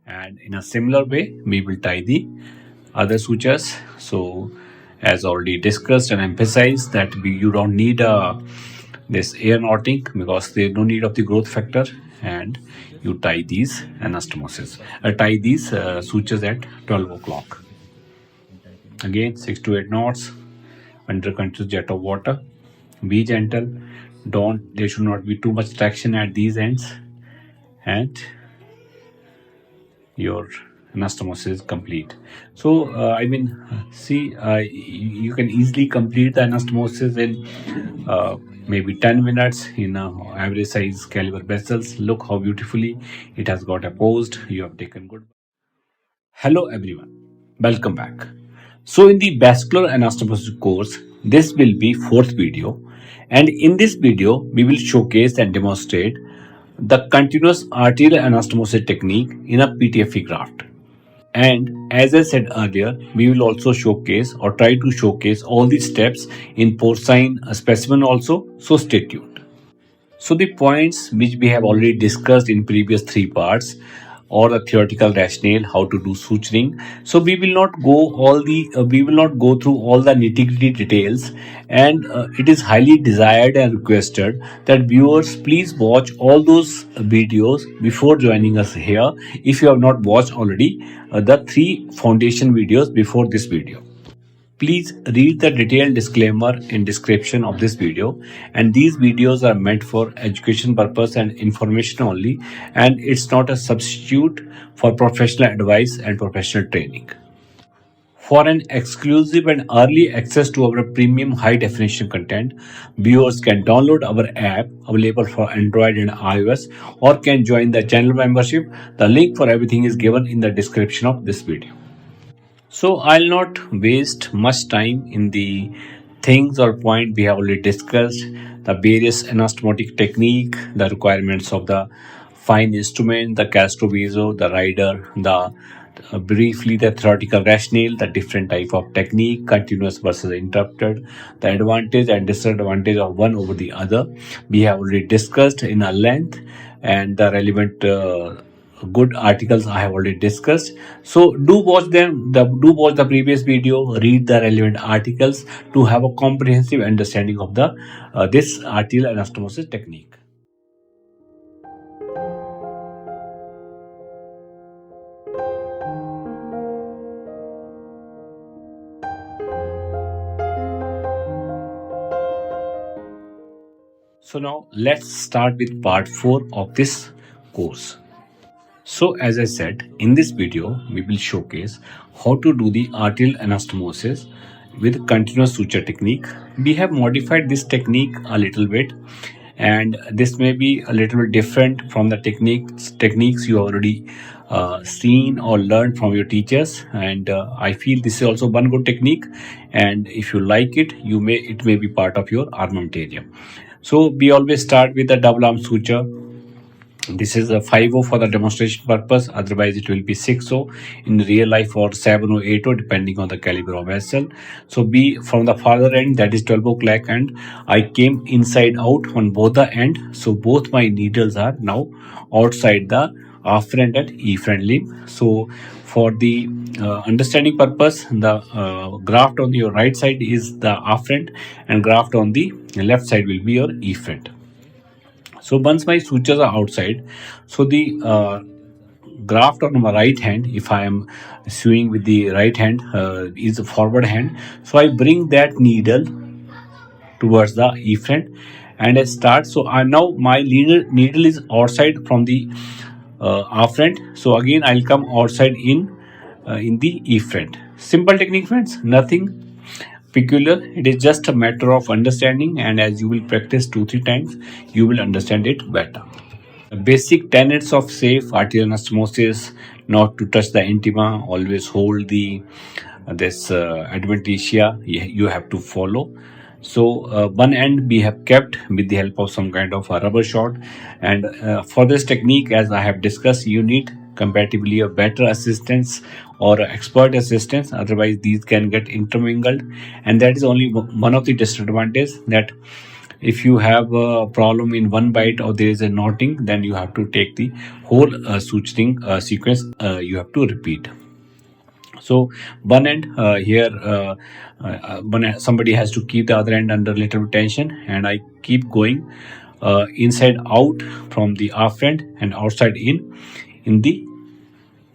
and in a similar way we will tie the other sutures. So as already discussed and emphasized that you don't need this air knotting because there's no need of the growth factor, and you tie these anastomosis, tie these sutures at 12 o'clock. Again 6 to 8 knots under continuous jet of water. Be gentle, there should not be too much traction at these ends, and your anastomosis is complete. So you can easily complete the anastomosis in maybe 10 minutes in average size caliber vessels. Look how beautifully it has got opposed. You have taken good. Hello everyone, welcome back. So in the vascular anastomosis course, this will be fourth video, and in this video we will showcase and demonstrate the continuous arterial anastomosis technique in a PTFE graft. And as I said earlier, we will also showcase or try to showcase all these steps in porcine specimen also, so stay tuned. So the points which we have already discussed in previous three parts, or the theoretical rationale how to do suturing. So we will not go through all the nitty-gritty details, and it is highly desired and requested that viewers please watch all those videos before joining us here if you have not watched already the three foundation videos before this video. Please read the detailed disclaimer in description of this video, and these videos are meant for education purpose and information only, and it's not a substitute for professional advice and professional training. For an exclusive and early access to our premium high definition content, viewers can download our app available for Android and iOS, or can join the channel membership. The link for everything is given in the description of this video. So I'll not waste much time in the things or point we have already discussed, the various anastomotic technique, the requirements of the fine instrument, the castroviso, the rider, the briefly the theoretical rationale, the different type of technique, continuous versus interrupted, the advantage and disadvantage of one over the other. We have already discussed in a length, and the relevant good articles I have already discussed. So do watch them. Do watch the previous video. Read the relevant articles to have a comprehensive understanding of the this arterial anastomosis technique. So now let's start with part 4 of this course. So as I said, in this video, we will showcase how to do the arterial anastomosis with continuous suture technique. We have modified this technique a little bit, and this may be a little bit different from the techniques you already seen or learned from your teachers, and I feel this is also one good technique, and if you like it, it may be part of your armamentarium. So we always start with the double arm suture. This is a 5-0 for the demonstration purpose, otherwise it will be 6-0 in real life, or 7-0, 8-0 depending on the caliber of vessel. So B from the farther end, that is 12 o'clock, and I came inside out on both the end. So both my needles are now outside the afferent and efferent limb. So for the understanding purpose, the graft on your right side is the afferent, and graft on the left side will be your efferent. So once my sutures are outside, so the graft on my right hand, if I am sewing with the right hand, is the forward hand. So I bring that needle towards the efferent and I start. So now my needle is outside from the afferent. So again I'll come outside in the efferent. Simple technique, friends, nothing peculiar. It is just a matter of understanding, and as you will practice 2-3 times, you will understand it better. The basic tenets of safe arterial anastomosis: not to touch the intima, always hold the this adventitia you have to follow. So one end we have kept with the help of some kind of a rubber shot, and for this technique, as I have discussed, you need comparatively a better assistance or expert assistance, otherwise these can get intermingled, and that is only one of the disadvantages, that If you have a problem in one bite or there is a knotting, then you have to take the whole suturing sequence, you have to repeat. So one end here, somebody has to keep the other end under little bit tension, and I keep going inside out from the afferent and outside in the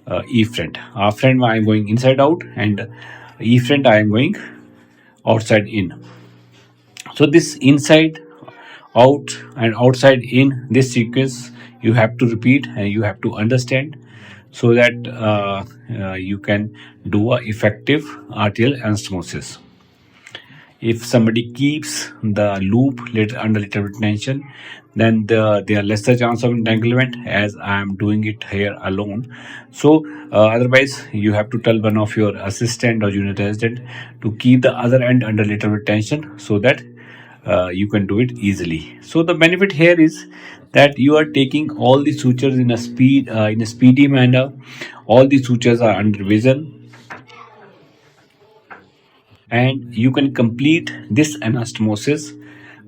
efferent. Afferent I am going inside out, and efferent I am going outside in. So this inside out and outside in, this sequence you have to repeat and you have to understand, so that you can do a effective arterial anastomosis. If somebody keeps the loop under little bit tension, then there are lesser chance of entanglement, as I am doing it here alone. So otherwise you have to tell one of your assistant or junior resident to keep the other end under little bit tension, so that you can do it easily. So the benefit here is that you are taking all the sutures in a speedy manner. All the sutures are under vision, and you can complete this anastomosis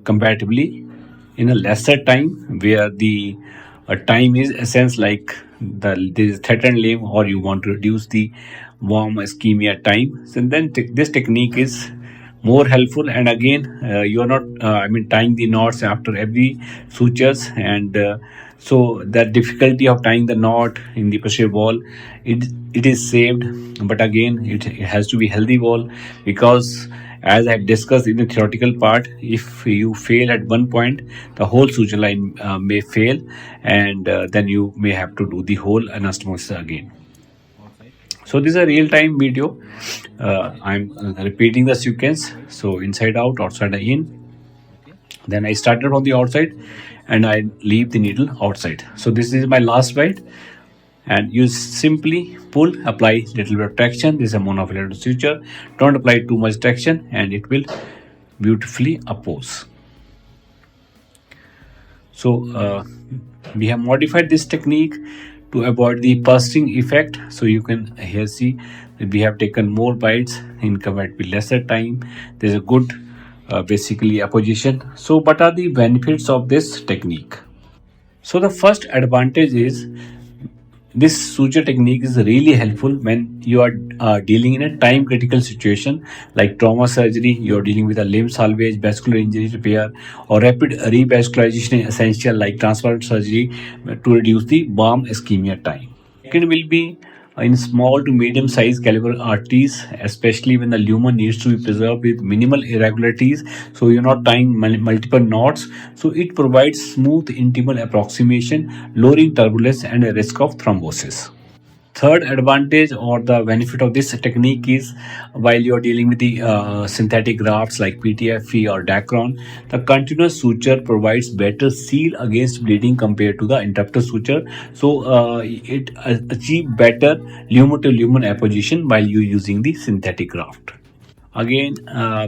comparatively in a lesser time, where the time is essence like this threatened limb, or you want to reduce the warm ischemia time. So then this technique is more helpful, and again you are not tying the knots after every sutures, and so the difficulty of tying the knot in the posterior wall, it is saved. But again, it has to be healthy wall, because as I discussed in the theoretical part, if you fail at one point, the whole suture line may fail, and then you may have to do the whole anastomosis again. So this is a real-time video. I'm repeating the sequence. So inside out, outside in. Then I started from the outside, and I leave the needle outside. So this is my last bite, and you simply pull, apply little bit of traction. This is a monofilated suture. Don't apply too much traction, and it will beautifully oppose. So we have modified this technique to avoid the bursting effect. So you can here see that we have taken more bites in compared with lesser time. There's a good basically apposition. So what are the benefits of this technique? So the first advantage is this suture technique is really helpful when you are dealing in a time critical situation like trauma surgery. You are dealing with a limb salvage, vascular injury repair, or rapid revascularization is essential like transplant surgery to reduce the warm ischemia time. Second will be in small to medium size caliber arteries, especially when the lumen needs to be preserved with minimal irregularities, so you're not tying multiple knots. So it provides smooth intimal approximation, lowering turbulence and a risk of thrombosis. Third advantage or the benefit of this technique is, while you are dealing with the synthetic grafts like PTFE or Dacron, the continuous suture provides better seal against bleeding compared to the interrupter suture. So it achieves better lumen to lumen apposition while you using the synthetic graft. Again,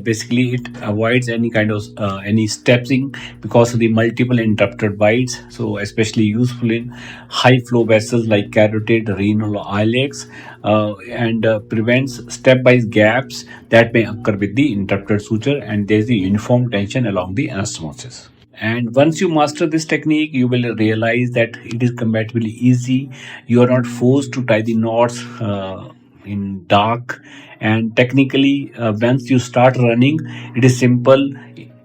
basically it avoids any kind of any stepping because of the multiple interrupted bites. So especially useful in high flow vessels like carotid, renal, or ilex, and prevents stepwise gaps that may occur with the interrupted suture, and there is the uniform tension along the anastomosis. And once you master this technique, you will realize that it is comparatively easy. You are not forced to tie the knots in dark, and technically once you start running, it is simple: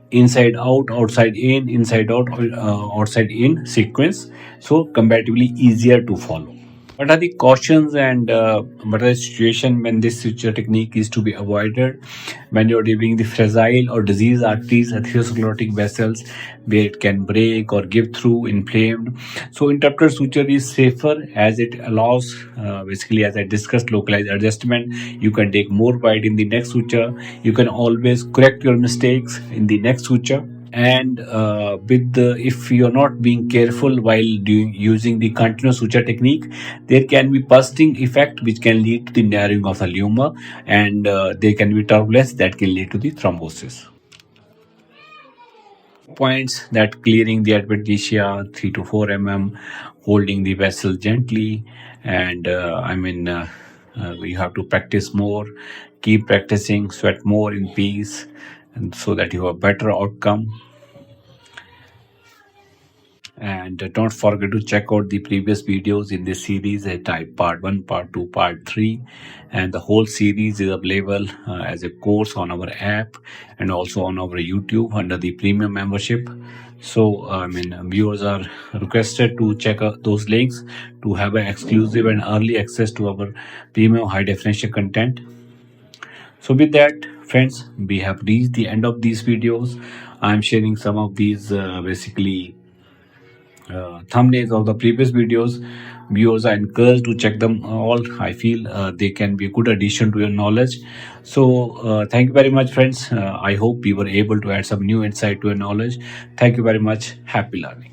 inside out, outside in, inside out, outside in sequence. So comparatively easier to follow. What are the cautions, and what are the situation when this suture technique is to be avoided? When you're dealing the fragile or diseased arteries, atherosclerotic vessels, where it can break or give through, inflamed. So interrupted suture is safer as it allows, basically as I discussed, localized adjustment. You can take more bite in the next suture. You can always correct your mistakes in the next suture. And if you're not being careful while using the continuous suture technique, there can be bursting effect which can lead to the narrowing of the lumen, and there can be turbulence that can lead to the thrombosis. Points: that clearing the adventitia 3 to 4 mm, holding the vessel gently, and you have to practice more, keep practicing, sweat more in peace, and so that you have better outcome. And don't forget to check out the previous videos in this series, type part 1, part 2, part 3. And the whole series is available as a course on our app and also on our YouTube under the premium membership. So, viewers are requested to check out those links to have an exclusive and early access to our premium high definition content. So with that, friends, we have reached the end of these videos. I'm sharing some of these basically thumbnails of the previous videos. Viewers are encouraged to check them all. I feel they can be a good addition to your knowledge. So thank you very much, friends. I hope we were able to add some new insight to your knowledge. Thank you very much. Happy learning.